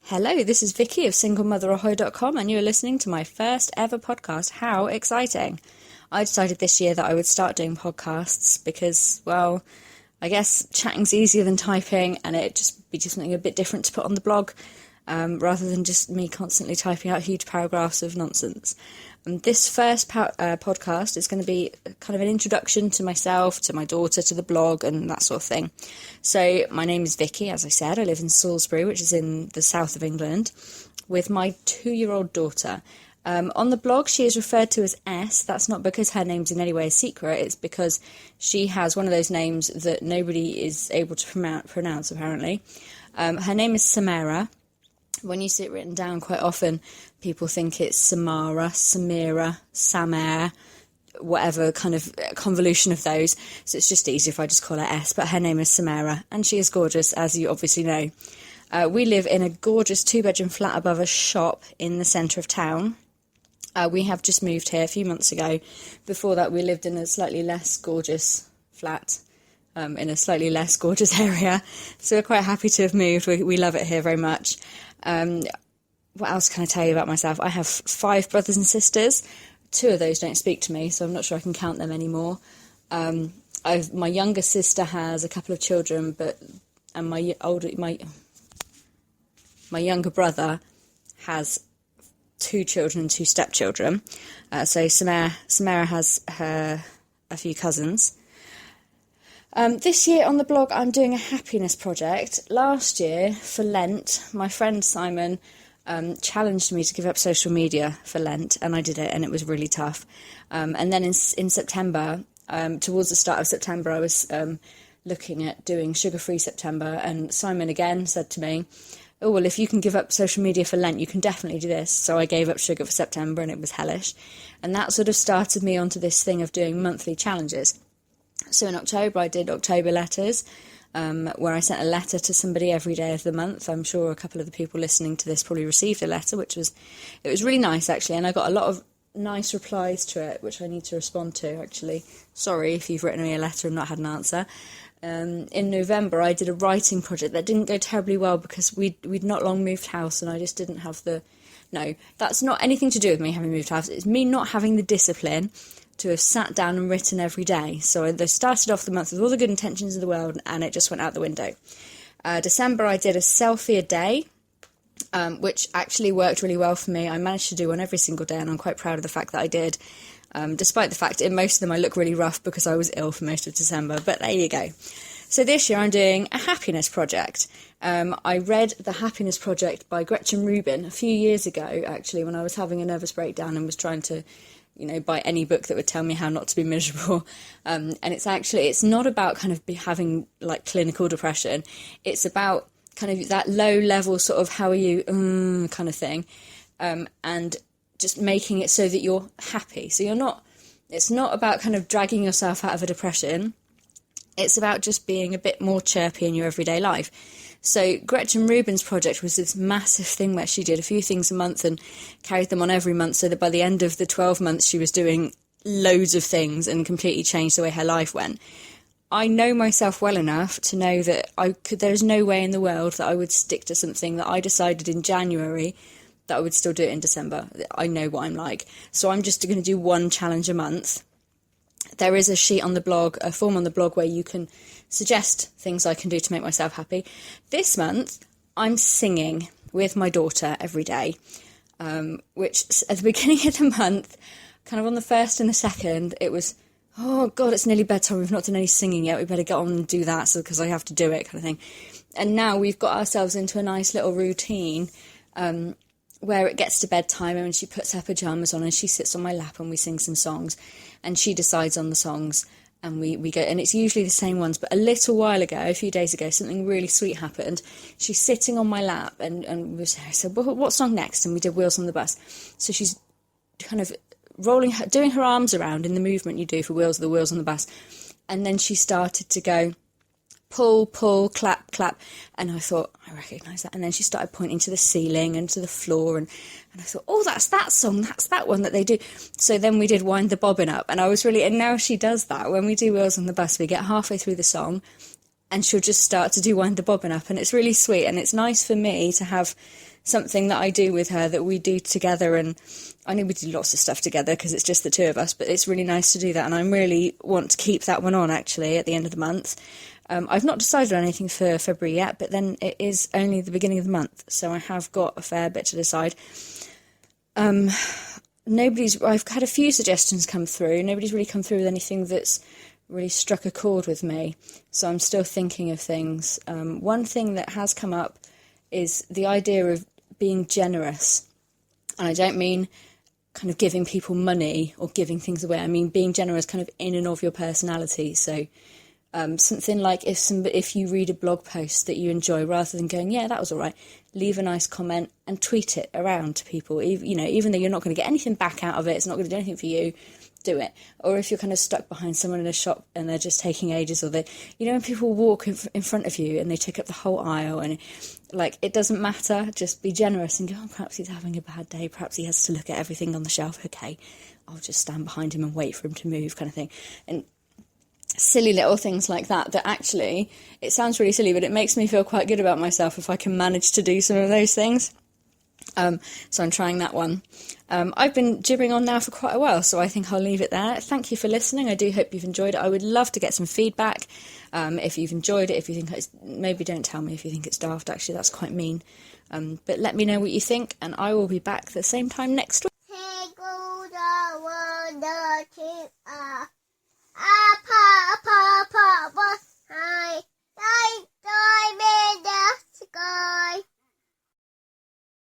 Hello, this is Vicky of SingleMotherAhoy.com and you're listening to my first ever podcast. How exciting! I decided this year that I would start doing podcasts because, well, I guess chatting's easier than typing and it'd just be something a bit different to put on the blog rather than just me constantly typing out huge paragraphs of nonsense. And this first podcast is going to be kind of an introduction to myself, to my daughter, to the blog and that sort of thing. So my name is Vicky, as I said. I live in Salisbury, which is in the south of England, with my 2-year-old daughter. On the blog, she is referred to as S. That's not because her name's in any way a secret. It's because she has one of those names that nobody is able to pronounce, apparently. Her name is Samara. When you see it written down, quite often people think it's Samara, Samira, Samer, whatever kind of convolution of those. So it's just easier if I just call her S. But her name is Samara, and she is gorgeous, as you obviously know. We live in a gorgeous 2-bedroom flat above a shop in the centre of town. We have just moved here a few months ago. Before that, we lived in a slightly less gorgeous flat in a slightly less gorgeous area. So we're quite happy to have moved. We love it here very much. What else can I tell you about myself? I have 5 brothers and sisters. 2 of those don't speak to me, so I'm not sure I can count them anymore. My younger sister has a couple of children, and my younger brother has 2 children and 2 stepchildren. So Samara has a few cousins. This year on the blog, I'm doing a happiness project. Last year, for Lent, my friend Simon challenged me to give up social media for Lent, and I did it, and it was really tough. And then in September, towards the start of September, I was looking at doing sugar-free September, and Simon again said to me, oh, well, if you can give up social media for Lent, you can definitely do this. So I gave up sugar for September, and it was hellish. And that sort of started me onto this thing of doing monthly challenges. So in October, I did October letters, where I sent a letter to somebody every day of the month. I'm sure a couple of the people listening to this probably received a letter, it was really nice, actually. And I got a lot of nice replies to it, which I need to respond to, actually. Sorry if you've written me a letter and not had an answer. In November, I did a writing project that didn't go terribly well because we'd not long moved house and I just didn't have No, that's not anything to do with me having moved house. It's me not having the discipline to have sat down and written every day. So I started off the month with all the good intentions of the world and it just went out the window. December, I did a selfie a day, which actually worked really well for me. I managed to do one every single day and I'm quite proud of the fact that I did. Despite the fact in most of them I look really rough because I was ill for most of December, but there you go. So this year I'm doing a happiness project. I read The Happiness Project by Gretchen Rubin a few years ago, actually, when I was having a nervous breakdown and was trying to, buy any book that would tell me how not to be miserable. And it's not about kind of having like clinical depression. It's about kind of that low level sort of how are you kind of thing. And just making it so that you're happy. So it's not about kind of dragging yourself out of a depression. It's about just being a bit more chirpy in your everyday life. So Gretchen Rubin's project was this massive thing where she did a few things a month and carried them on every month so that by the end of the 12 months she was doing loads of things and completely changed the way her life went. I know myself well enough to know that there's no way in the world that I would stick to something that I decided in January that I would still do it in December. I know what I'm like. So I'm just going to do one challenge a month. There is a sheet on the blog, a form on the blog where you can suggest things I can do to make myself happy. This month, I'm singing with my daughter every day, which at the beginning of the month, kind of on the 1st and the 2nd, it was, oh God, it's nearly bedtime. We've not done any singing yet. We better get on and do that because I have to do it kind of thing. And now we've got ourselves into a nice little routine where it gets to bedtime and she puts her pyjamas on and she sits on my lap and we sing some songs and she decides on the songs and we go, and it's usually the same ones, but a little while ago, a few days ago, something really sweet happened. She's sitting on my lap and we said, well, what song next? And we did Wheels on the Bus. So she's kind of doing her arms around in the movement you do for the wheels on the bus. And then she started to go, pull, pull, clap, clap. And I thought, I recognise that. And then she started pointing to the ceiling and to the floor. And I thought, oh, that's that song. That's that one that they do. So then we did Wind the Bobbin Up. And and now she does that. When we do Wheels on the Bus, we get halfway through the song and she'll just start to do Wind the Bobbin Up. And it's really sweet. And it's nice for me to have something that I do with her that we do together, and I know we do lots of stuff together because it's just the two of us, but it's really nice to do that, and I really want to keep that one on actually at the end of the month. I've not decided on anything for February yet, but then it is only the beginning of the month, so I have got a fair bit to decide. I've had a few suggestions come through. Nobody's really come through with anything that's really struck a chord with me, so I'm still thinking of things. One thing that has come up is the idea of being generous, and I don't mean kind of giving people money or giving things away. I mean being generous kind of in and of your personality. So something like if you read a blog post that you enjoy, rather than going, yeah, that was all right, leave a nice comment and tweet it around to people. Even though you're not going to get anything back out of it, it's not going to do anything for you, do it. Or if you're kind of stuck behind someone in a shop and they're just taking ages, or when people walk in front of you and they take up the whole aisle, and it doesn't matter, just be generous and go, oh, perhaps he's having a bad day, perhaps he has to look at everything on the shelf, okay, I'll just stand behind him and wait for him to move, kind of thing. And silly little things like that actually, it sounds really silly, but it makes me feel quite good about myself if I can manage to do some of those things. So I'm trying that one. I've been gibbering on now for quite a while, so I think I'll leave it there. Thank you for listening. I do hope you've enjoyed it. I would love to get some feedback if you've enjoyed it. If you think maybe don't tell me if you think it's daft, actually, that's quite mean. But let me know what you think, and I will be back the same time next week.